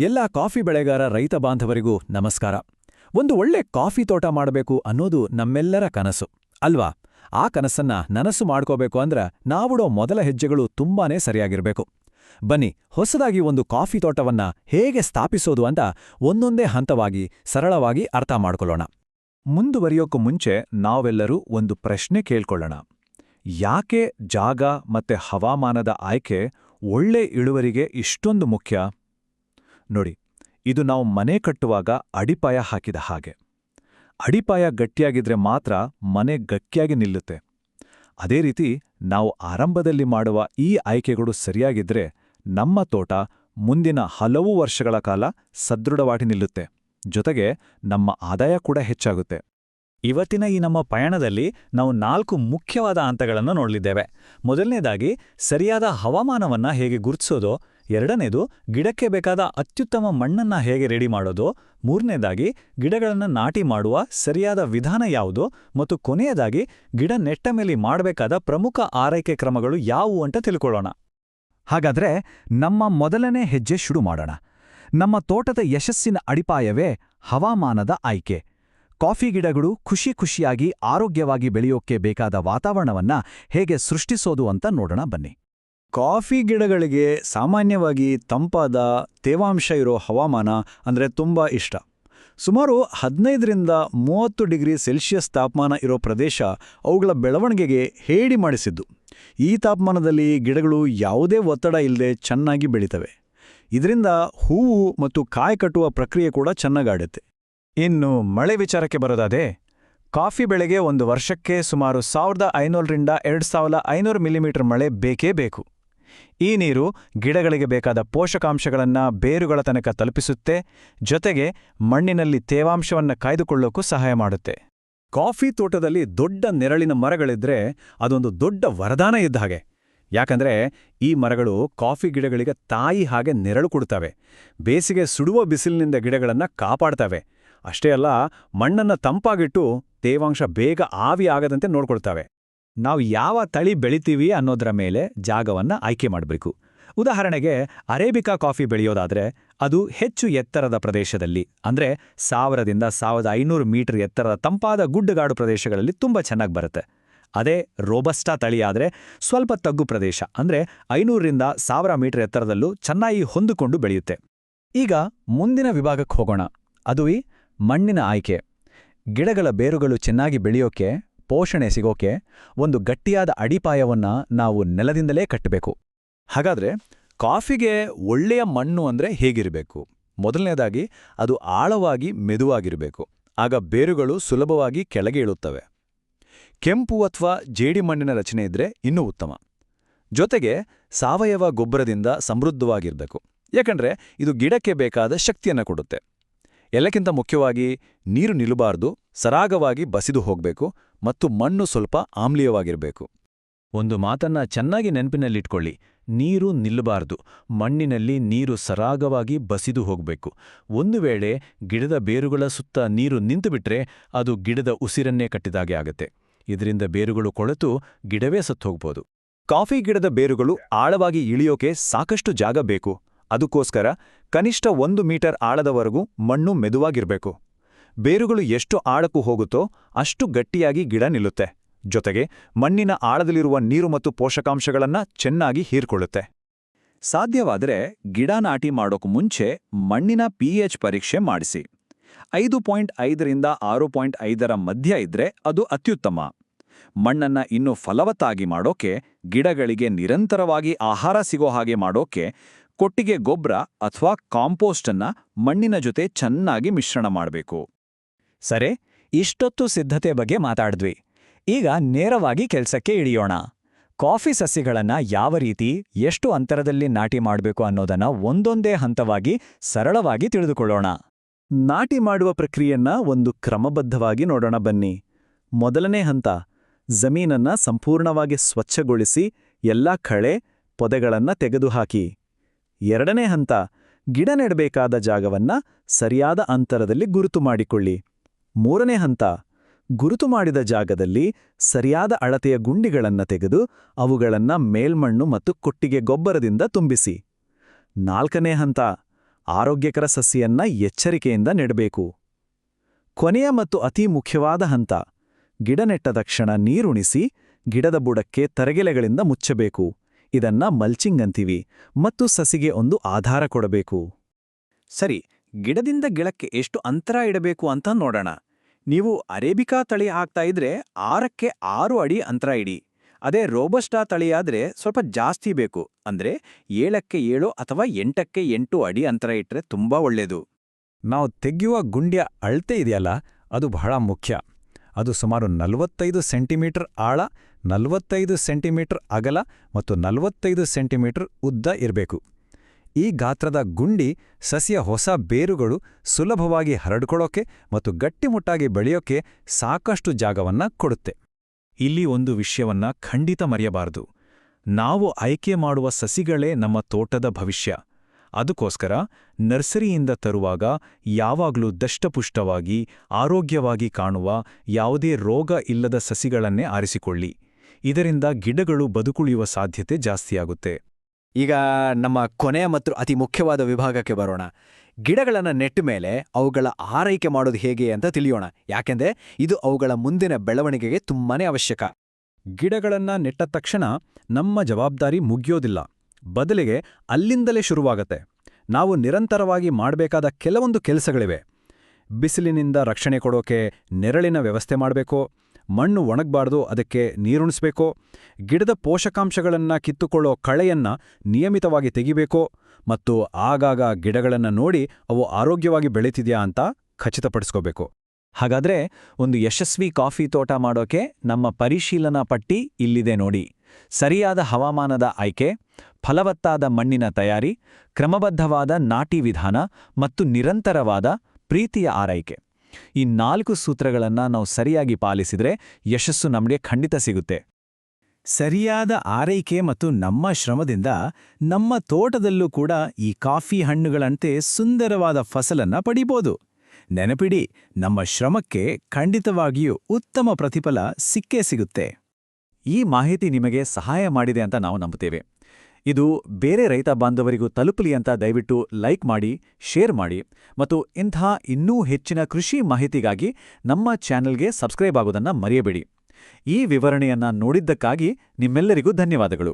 ಎಲ್ಲ ಕಾಫಿ ಬೆಳೆಗಾರ ರೈತ ಬಾಂಧವರಿಗೂ ನಮಸ್ಕಾರ. ಒಂದು ಒಳ್ಳೆ ಕಾಫಿ ತೋಟ ಮಾಡಬೇಕು ಅನ್ನೋದು ನಮ್ಮೆಲ್ಲರ ಕನಸು ಅಲ್ವಾ? ಆ ಕನಸನ್ನ ನನಸು ಮಾಡ್ಕೋಬೇಕು ಅಂದ್ರೆ ನಾವಿಡೋ ಮೊದಲ ಹೆಜ್ಜೆಗಳು ತುಂಬಾನೇ ಸರಿಯಾಗಿರ್ಬೇಕು. ಬನ್ನಿ, ಹೊಸದಾಗಿ ಒಂದು ಕಾಫಿ ತೋಟವನ್ನ ಹೇಗೆ ಸ್ಥಾಪಿಸೋದು ಅಂತ ಒಂದೊಂದೇ ಹಂತವಾಗಿ ಸರಳವಾಗಿ ಅರ್ಥ ಮಾಡ್ಕೊಳ್ಳೋಣ. ಮುಂದುವರಿಯೋಕ್ಕೂ ಮುಂಚೆ ನಾವೆಲ್ಲರೂ ಒಂದು ಪ್ರಶ್ನೆ ಕೇಳ್ಕೊಳ್ಳೋಣ. ಯಾಕೆ ಜಾಗ ಮತ್ತೆ ಹವಾಮಾನದ ಆಯ್ಕೆ ಒಳ್ಳೆ ಇಳುವರಿಗೆ ಇಷ್ಟೊಂದು ಮುಖ್ಯ? ನೋಡಿ, ಇದು ನಾವು ಮನೆ ಕಟ್ಟುವಾಗ ಅಡಿಪಾಯ ಹಾಕಿದ ಹಾಗೆ. ಅಡಿಪಾಯ ಗಟ್ಟಿಯಾಗಿದ್ರೆ ಮಾತ್ರ ಮನೆ ಗಟ್ಟಿಯಾಗಿ ನಿಲ್ಲುತ್ತೆ. ಅದೇ ರೀತಿ ನಾವು ಆರಂಭದಲ್ಲಿ ಮಾಡುವ ಈ ಆಯ್ಕೆಗಳು ಸರಿಯಾಗಿದ್ರೆ ನಮ್ಮ ತೋಟ ಮುಂದಿನ ಹಲವು ವರ್ಷಗಳ ಕಾಲ ಸದೃಢವಾಗಿ ನಿಲ್ಲುತ್ತೆ. ಜೊತೆಗೆ ನಮ್ಮ ಆದಾಯ ಕೂಡ ಹೆಚ್ಚಾಗುತ್ತೆ. ಇವತ್ತಿನ ಈ ನಮ್ಮ ಪಯಣದಲ್ಲಿ ನಾವು 4 ಮುಖ್ಯವಾದ ಹಂತಗಳನ್ನು ನೋಡಲಿದ್ದೇವೆ. ಮೊದಲನೇದಾಗಿ ಸರಿಯಾದ ಹವಾಮಾನವನ್ನ ಹೇಗೆ ಗುರುತಿಸೋದು, ಎರಡನೇದು ಗಿಡಕ್ಕೆ ಬೇಕಾದ ಅತ್ಯುತ್ತಮ ಮಣ್ಣನ್ನ ಹೇಗೆ ರೆಡಿ ಮಾಡೋದು, ಮೂರನೇದಾಗಿ ಗಿಡಗಳನ್ನು ನಾಟಿ ಮಾಡುವ ಸರಿಯಾದ ವಿಧಾನ ಯಾವುದು, ಮತ್ತು ಕೊನೆಯದಾಗಿ ಗಿಡ ನೆಟ್ಟ ಮೇಲೆ ಮಾಡಬೇಕಾದ ಪ್ರಮುಖ ಆರೈಕೆ ಕ್ರಮಗಳು ಯಾವುವು ಅಂತ ತಿಳ್ಕೊಳ್ಳೋಣ. ಹಾಗಾದ್ರೆ ನಮ್ಮ ಮೊದಲನೇ ಹೆಜ್ಜೆ ಶುರು ಮಾಡೋಣ. ನಮ್ಮ ತೋಟದ ಯಶಸ್ಸಿನ ಅಡಿಪಾಯವೇ ಹವಾಮಾನದ ಆಯ್ಕೆ. ಕಾಫಿ ಗಿಡಗಳು ಖುಷಿಯಾಗಿ ಆರೋಗ್ಯವಾಗಿ ಬೆಳೆಯೋಕ್ಕೆ ಬೇಕಾದ ವಾತಾವರಣವನ್ನ ಹೇಗೆ ಸೃಷ್ಟಿಸೋದು ಅಂತ ನೋಡೋಣ ಬನ್ನಿ. ಕಾಫಿ ಗಿಡಗಳಿಗೆ ಸಾಮಾನ್ಯವಾಗಿ ತಂಪಾದ ತೇವಾಂಶ ಇರೋ ಹವಾಮಾನ ಅಂದರೆ ತುಂಬ ಇಷ್ಟ. ಸುಮಾರು 15ರಿಂದ 30 ಡಿಗ್ರಿ ಸೆಲ್ಸಿಯಸ್ ತಾಪಮಾನ ಇರೋ ಪ್ರದೇಶ ಅವುಗಳ ಬೆಳವಣಿಗೆಗೆ ಹೇಡಿ ಮಾಡಿಸಿದ್ದು. ಈ ತಾಪಮಾನದಲ್ಲಿ ಗಿಡಗಳು ಯಾವುದೇ ಒತ್ತಡ ಇಲ್ಲದೆ ಚೆನ್ನಾಗಿ ಬೆಳೀತವೆ. ಇದರಿಂದ ಹೂವು ಮತ್ತು ಕಾಯಿ ಕಟ್ಟುವ ಪ್ರಕ್ರಿಯೆ ಕೂಡ ಚೆನ್ನಾಗಾಡುತ್ತೆ. ಇನ್ನು ಮಳೆ ವಿಚಾರಕ್ಕೆ ಬರೋದಾದೆ, ಕಾಫಿ ಬೆಳೆಗೆ ಒಂದು ವರ್ಷಕ್ಕೆ ಸುಮಾರು 1500ರಿಂದ 2500 ಮಿಲಿಮೀಟರ್ ಮಳೆ ಬೇಕೇ ಬೇಕು. ಈ ನೀರು ಗಿಡಗಳಿಗೆ ಬೇಕಾದ ಪೋಷಕಾಂಶಗಳನ್ನು ಬೇರುಗಳ ತನಕ ತಲುಪಿಸುತ್ತೆ, ಜೊತೆಗೆ ಮಣ್ಣಿನಲ್ಲಿ ತೇವಾಂಶವನ್ನು ಕಾಯ್ದುಕೊಳ್ಳೋಕ್ಕೂ ಸಹಾಯ ಮಾಡುತ್ತೆ. ಕಾಫಿ ತೋಟದಲ್ಲಿ ದೊಡ್ಡ ನೆರಳಿನ ಮರಗಳಿದ್ರೆ ಅದೊಂದು ದೊಡ್ಡ ವರದಾನ ಇದ್ದ ಹಾಗೆ. ಯಾಕಂದ್ರೆ ಈ ಮರಗಳು ಕಾಫಿ ಗಿಡಗಳಿಗೆ ತಾಯಿ ಹಾಗೆ ನೆರಳು ಕೊಡ್ತವೆ. ಬೇಸಿಗೆ ಸುಡುವ ಬಿಸಿಲಿನಿಂದ ಗಿಡಗಳನ್ನು ಕಾಪಾಡ್ತವೆ. ಅಷ್ಟೇ ಅಲ್ಲ, ಮಣ್ಣನ್ನ ತಂಪಾಗಿಟ್ಟು ತೇವಾಂಶ ಬೇಗ ಆವಿ ಆಗದಂತೆ ನೋಡ್ಕೊಳ್ತವೆ. ನಾವು ಯಾವ ತಳಿ ಬೆಳಿತೀವಿ ಅನ್ನೋದರ ಮೇಲೆ ಜಾಗವನ್ನ ಆಯ್ಕೆ ಮಾಡಬೇಕು. ಉದಾಹರಣೆಗೆ ಅರೇಬಿಕಾ ಕಾಫಿ ಬೆಳೆಯೋದಾದ್ರೆ ಅದು ಹೆಚ್ಚು ಎತ್ತರದ ಪ್ರದೇಶದಲ್ಲಿ, ಅಂದ್ರೆ 1000ರಿಂದ 1500 ಮೀಟರ್ ಎತ್ತರದ ತಂಪಾದ ಗುಡ್ಡಗಾಡು ಪ್ರದೇಶಗಳಲ್ಲಿ ತುಂಬಾ ಚೆನ್ನಾಗಿ ಬರುತ್ತೆ. ಅದೇ ರೋಬಸ್ಟಾ ತಳಿಯಾದ್ರೆ ಸ್ವಲ್ಪ ತಗ್ಗು ಪ್ರದೇಶ, ಅಂದ್ರೆ 500ರಿಂದ 1000 ಮೀಟರ್ ಎತ್ತರದಲ್ಲೂ ಚೆನ್ನಾಗಿ ಹೊಂದಿಕೊಂಡು ಬೆಳೆಯುತ್ತೆ. ಈಗ ಮುಂದಿನ ವಿಭಾಗಕ್ಕೆ ಹೋಗೋಣ. ಅದುವೇ ಮಣ್ಣಿನ ಆಯ್ಕೆ. ಗಿಡಗಳ ಬೇರುಗಳು ಚೆನ್ನಾಗಿ ಬೆಳೆಯೋಕೆ, ಪೋಷಣೆ ಸಿಗೋಕೆ ಒಂದು ಗಟ್ಟಿಯಾದ ಅಡಿಪಾಯವನ್ನ ನಾವು ನೆಲದಿಂದಲೇ ಕಟ್ಟಬೇಕು. ಹಾಗಾದ್ರೆ ಕಾಫಿಗೆ ಒಳ್ಳೆಯ ಮಣ್ಣು ಅಂದ್ರೆ ಹೇಗಿರಬೇಕು? ಮೊದಲನೇದಾಗಿ ಅದು ಆಳವಾಗಿ ಮೆದುವಾಗಿರಬೇಕು. ಆಗ ಬೇರುಗಳು ಸುಲಭವಾಗಿ ಕೆಳಗೆ ಇಳುತ್ತವೆ. ಕೆಂಪು ಅಥವಾ ಜೇಡಿ ಮಣ್ಣಿನ ರಚನೆ ಇದ್ರೆ ಇನ್ನೂ ಉತ್ತಮ. ಜೊತೆಗೆ ಸಾವಯವ ಗೊಬ್ಬರದಿಂದ ಸಮೃದ್ಧವಾಗಿರಬೇಕು. ಯಾಕಂದ್ರೆ ಇದು ಗಿಡಕ್ಕೆ ಬೇಕಾದ ಶಕ್ತಿಯನ್ನು ಕೊಡುತ್ತೆ. ಎಲ್ಲಕ್ಕಿಂತ ಮುಖ್ಯವಾಗಿ ನೀರು ನಿಲ್ಲಬಾರ್ದು, ಸರಾಗವಾಗಿ ಬಸಿದು ಹೋಗಬೇಕು, ಮತ್ತು ಮಣ್ಣು ಸ್ವಲ್ಪ ಆಮ್ಲೀಯವಾಗಿರಬೇಕು. ಒಂದು ಮಾತನ್ನ ಚೆನ್ನಾಗಿ ನೆನಪಿನಲ್ಲಿಟ್ಕೊಳ್ಳಿ. ನೀರು ನಿಲ್ಲಬಾರ್ದು, ಮಣ್ಣಿನಲ್ಲಿ ನೀರು ಸರಾಗವಾಗಿ ಬಸಿದು ಹೋಗಬೇಕು. ಒಂದು ವೇಳೆ ಗಿಡದ ಬೇರುಗಳ ಸುತ್ತ ನೀರು ನಿಂತುಬಿಟ್ರೆ ಅದು ಗಿಡದ ಉಸಿರನ್ನೇ ಕಟ್ಟಿದಾಗೆ ಆಗತ್ತೆ. ಇದರಿಂದ ಬೇರುಗಳು ಕೊಳೆತು ಗಿಡವೇ ಸತ್ತೋಗ್ಬೋದು. ಕಾಫಿ ಗಿಡದ ಬೇರುಗಳು ಆಳವಾಗಿ ಇಳಿಯೋಕೆ ಸಾಕಷ್ಟು ಜಾಗ ಬೇಕು. ಅದಕ್ಕೋಸ್ಕರ ಕನಿಷ್ಠ 1 ಮೀಟರ್ ಆಳದವರೆಗೂ ಮಣ್ಣು ಮೆದುವಾಗಿರಬೇಕು. ಬೇರುಗಳು ಎಷ್ಟು ಆಳಕ್ಕೂ ಹೋಗುತ್ತೋ ಅಷ್ಟು ಗಟ್ಟಿಯಾಗಿ ಗಿಡ ನಿಲ್ಲುತ್ತೆ. ಜೊತೆಗೆ ಮಣ್ಣಿನ ಆಳದಲ್ಲಿರುವ ನೀರು ಮತ್ತು ಪೋಷಕಾಂಶಗಳನ್ನ ಚೆನ್ನಾಗಿ ಹೀರ್ಕೊಳ್ಳುತ್ತೆ. ಸಾಧ್ಯವಾದರೆ ಗಿಡ ನಾಟಿ ಮಾಡೋಕು ಮುಂಚೆ ಮಣ್ಣಿನ pH ಪರೀಕ್ಷೆ ಮಾಡಿಸಿ. 5.5ರಿಂದ 6.5ರ ಮಧ್ಯ ಇದ್ರೆ ಅದು ಅತ್ಯುತ್ತಮ. ಮಣ್ಣನ್ನ ಇನ್ನೂ ಫಲವತ್ತಾಗಿ ಮಾಡೋಕೆ, ಗಿಡಗಳಿಗೆ ನಿರಂತರವಾಗಿ ಆಹಾರ ಸಿಗೋ ಹಾಗೆ ಮಾಡೋಕೆ ಕೊಟ್ಟಿಗೆ ಗೊಬ್ಬರ ಅಥವಾ ಕಾಂಪೋಸ್ಟನ್ನ ಮಣ್ಣಿನ ಜೊತೆ ಚೆನ್ನಾಗಿ ಮಿಶ್ರಣ ಮಾಡಬೇಕು. ಸರಿ, ಇಷ್ಟೊತ್ತು ಸಿದ್ಧತೆ ಬಗ್ಗೆ ಮಾತಾಡಿದ್ವಿ. ಈಗ ನೇರವಾಗಿ ಕೆಲಸಕ್ಕೆ ಇಳಿಯೋಣ. ಕಾಫಿ ಸಸ್ಯಗಳನ್ನ ಯಾವ ರೀತಿ, ಎಷ್ಟು ಅಂತರದಲ್ಲಿ ನಾಟಿ ಮಾಡಬೇಕು ಅನ್ನೋದನ್ನ ಒಂದೊಂದೇ ಹಂತವಾಗಿ ಸರಳವಾಗಿ ತಿಳಿದುಕೊಳ್ಳೋಣ. ನಾಟಿ ಮಾಡುವ ಪ್ರಕ್ರಿಯೆಯನ್ನ ಒಂದು ಕ್ರಮಬದ್ಧವಾಗಿ ನೋಡೋಣ ಬನ್ನಿ. ಮೊದಲನೇ ಹಂತ, ಜಮೀನನ್ನ ಸಂಪೂರ್ಣವಾಗಿ ಸ್ವಚ್ಛಗೊಳಿಸಿ ಎಲ್ಲಾ ಕಳೆ ಪೊದೆಗಳನ್ನ ತೆಗೆದುಹಾಕಿ. ಎರಡನೇ ಹಂತ, ಗಿಡ ನೆಡಬೇಕಾದ ಜಾಗವನ್ನ ಸರಿಯಾದ ಅಂತರದಲ್ಲಿ ಗುರುತು ಮಾಡಿಕೊಳ್ಳಿ. ಮೂರನೇ ಹಂತ, ಗುರುತು ಮಾಡಿದ ಜಾಗದಲ್ಲಿ ಸರಿಯಾದ ಅಳತೆಯ ಗುಂಡಿಗಳನ್ನು ತೆಗೆದು ಅವುಗಳನ್ನ ಮೇಲ್ಮಣ್ಣು ಮತ್ತು ಕೊಟ್ಟಿಗೆ ಗೊಬ್ಬರದಿಂದ ತುಂಬಿಸಿ. ನಾಲ್ಕನೇ ಹಂತ, ಆರೋಗ್ಯಕರ ಸಸಿಯನ್ನ ಎಚ್ಚರಿಕೆಯಿಂದ ನೆಡಬೇಕು. ಕೊನೆಯ ಮತ್ತು ಅತಿ ಮುಖ್ಯವಾದ ಹಂತ, ಗಿಡ ನೆಟ್ಟ ತಕ್ಷಣ ನೀರುಣಿಸಿ ಗಿಡದ ಬುಡಕ್ಕೆ ತರಗೆಲೆಗಳಿಂದ ಮುಚ್ಚಬೇಕು. ಇದನ್ನ ಮಲ್ಚಿಂಗ್ ಅಂತೀವಿ ಮತ್ತು ಸಸಿಗೆ ಒಂದು ಆಧಾರ ಕೊಡಬೇಕು. ಸರಿ, ಗಿಡದಿಂದ ಗಿಡಕ್ಕೆ ಎಷ್ಟು ಅಂತರ ಇಡಬೇಕು ಅಂತ ನೋಡೋಣ. ನೀವು ಅರೇಬಿಕಾ ತಳಿ ಹಾಕ್ತಾ ಇದ್ರೆ 6ಕ್ಕೆ 6 ಅಡಿ ಅಂತರ ಇಡಿ. ಅದೇ ರೋಬಸ್ಟಾ ತಳಿಯಾದ್ರೆ ಸ್ವಲ್ಪ ಜಾಸ್ತಿ ಬೇಕು, ಅಂದ್ರೆ 7ಕ್ಕೆ 7 ಅಥವಾ 8ಕ್ಕೆ 8 ಅಡಿ ಅಂತರ ಇಟ್ರೆ ತುಂಬಾ ಒಳ್ಳೇದು. ನಾವು ತೆಗೆಯುವ ಗುಂಡಿಯ ಅಳತೆ ಇದೆಯಲ್ಲ, ಅದು ಬಹಳ ಮುಖ್ಯ. ಅದು ಸುಮಾರು 45 ಸೆಂಟಿಮೀಟರ್ ಆಳ, 45 ಸೆಂಟಿಮೀಟರ್ ಅಗಲ ಮತ್ತು 45 ಸೆಂಟಿಮೀಟರ್ ಉದ್ದ ಇರಬೇಕು. ಈ ಗಾತ್ರದ ಗುಂಡಿ ಸಸಿಯ ಹೊಸ ಬೇರುಗಳು ಸುಲಭವಾಗಿ ಹರಡ್ಕೊಳ್ಳೋಕೆ ಮತ್ತು ಗಟ್ಟಿಮುಟ್ಟಾಗಿ ಬೆಳೆಯೋಕೆ ಸಾಕಷ್ಟು ಜಾಗವನ್ನ ಕೊಡುತ್ತೆ. ಇಲ್ಲಿ ಒಂದು ವಿಷಯವನ್ನ ಖಂಡಿತ ಮರೆಯಬಾರದು. ನಾವು ಆಯ್ಕೆ ಮಾಡುವ ಸಸಿಗಳೇ ನಮ್ಮ ತೋಟದ ಭವಿಷ್ಯ. ಅದಕ್ಕೋಸ್ಕರ ನರ್ಸರಿಯಿಂದ ತರುವಾಗ ಯಾವಾಗಲೂ ದಷ್ಟಪುಷ್ಟವಾಗಿ, ಆರೋಗ್ಯವಾಗಿ ಕಾಣುವ, ಯಾವುದೇ ರೋಗ ಇಲ್ಲದ ಸಸಿಗಳನ್ನೇ ಆರಿಸಿಕೊಳ್ಳಿ. ಇದರಿಂದ ಗಿಡಗಳು ಬದುಕುಳಿಯುವ ಸಾಧ್ಯತೆ ಜಾಸ್ತಿಯಾಗುತ್ತೆ. ಈಗ ನಮ್ಮ ಕೊನೆಯ ಮತ್ತು ಅತಿ ಮುಖ್ಯವಾದ ವಿಭಾಗಕ್ಕೆ ಬರೋಣ. ಗಿಡಗಳನ್ನು ನೆಟ್ಟ ಮೇಲೆ ಅವುಗಳ ಆರೈಕೆ ಮಾಡೋದು ಹೇಗೆ ಅಂತ ತಿಳಿಯೋಣ. ಯಾಕೆಂದ್ರೆ ಇದು ಅವುಗಳ ಮುಂದಿನ ಬೆಳವಣಿಗೆಗೆ ತುಂಬಾನೇ ಅವಶ್ಯಕ. ಗಿಡಗಳನ್ನ ನೆಟ್ಟ ತಕ್ಷಣ ನಮ್ಮ ಜವಾಬ್ದಾರಿ ಮುಗಿಯೋದಿಲ್ಲ. ಬದಲಿಗೆ ಅಲ್ಲಿಂದಲೇ ಶುರುವಾಗತ್ತೆ. ನಾವು ನಿರಂತರವಾಗಿ ಮಾಡಬೇಕಾದ ಕೆಲವೊಂದು ಕೆಲಸಗಳಿವೆ. ಬಿಸಿಲಿನಿಂದ ರಕ್ಷಣೆ ಕೊಡೋಕೆ ನೆರಳಿನ ವ್ಯವಸ್ಥೆ ಮಾಡಬೇಕು, ಮಣ್ಣು ಒಣಗಬಾರ್ದು, ಅದಕ್ಕೆ ನೀರುಣಿಸ್ಬೇಕು, ಗಿಡದ ಪೋಷಕಾಂಶಗಳನ್ನು ಕಿತ್ತುಕೊಳ್ಳೋ ಕಳೆಯನ್ನ ನಿಯಮಿತವಾಗಿ ತೆಗಿಬೇಕು ಮತ್ತು ಆಗಾಗ ಗಿಡಗಳನ್ನ ನೋಡಿ ಅವು ಆರೋಗ್ಯವಾಗಿ ಬೆಳೀತಿದ್ಯಾ ಅಂತ ಖಚಿತಪಡಿಸ್ಕೋಬೇಕು. ಹಾಗಾದ್ರೆ ಒಂದು ಯಶಸ್ವಿ ಕಾಫಿ ತೋಟ ಮಾಡೋಕೆ ನಮ್ಮ ಪರಿಶೀಲನಾ ಪಟ್ಟಿ ಇಲ್ಲಿದೆ ನೋಡಿ. ಸರಿಯಾದ ಹವಾಮಾನದ ಆಯ್ಕೆ, ಫಲವತ್ತಾದ ಮಣ್ಣಿನ ತಯಾರಿ, ಕ್ರಮಬದ್ಧವಾದ ನಾಟಿ ವಿಧಾನ ಮತ್ತು ನಿರಂತರವಾದ ಪ್ರೀತಿಯ ಆರೈಕೆ. ಈ 4 ಸೂತ್ರಗಳನ್ನ ನಾವು ಸರಿಯಾಗಿ ಪಾಲಿಸಿದ್ರೆ ಯಶಸ್ಸು ನಮಗೆ ಖಂಡಿತ ಸಿಗುತ್ತೆ. ಸರಿಯಾದ ಆರೈಕೆ ಮತ್ತು ನಮ್ಮ ಶ್ರಮದಿಂದ ನಮ್ಮ ತೋಟದಲ್ಲೂ ಕೂಡ ಈ ಕಾಫಿ ಹಣ್ಣುಗಳಂತೆ ಸುಂದರವಾದ ಫಸಲನ್ನ ಪಡಿಬೋದು. ನೆನಪಿಡಿ, ನಮ್ಮ ಶ್ರಮಕ್ಕೆ ಖಂಡಿತವಾಗಿಯೂ ಉತ್ತಮ ಪ್ರತಿಫಲ ಸಿಕ್ಕೇ ಸಿಗುತ್ತೆ. ಈ ಮಾಹಿತಿ ನಿಮಗೆ ಸಹಾಯ ಮಾಡಿದೆ ಅಂತ ನಾವು ನಂಬುತ್ತೇವೆ. ಇದು ಬೇರೆ ರೈತ ಬಾಂಧವರಿಗೂ ತಲುಪಲಿ ಅಂತ ದಯವಿಟ್ಟು ಲೈಕ್ ಮಾಡಿ, ಶೇರ್ ಮಾಡಿ ಮತ್ತು ಇಂಥ ಇನ್ನೂ ಹೆಚ್ಚಿನ ಕೃಷಿ ಮಾಹಿತಿಗಾಗಿ ನಮ್ಮ ಚಾನೆಲ್ಗೆ ಸಬ್ಸ್ಕ್ರೈಬ್ ಆಗೋದನ್ನ ಮರೆಯಬೇಡಿ. ಈ ವಿವರಣೆಯನ್ನ ನೋಡಿದ್ದಕ್ಕಾಗಿ ನಿಮ್ಮೆಲ್ಲರಿಗೂ ಧನ್ಯವಾದಗಳು.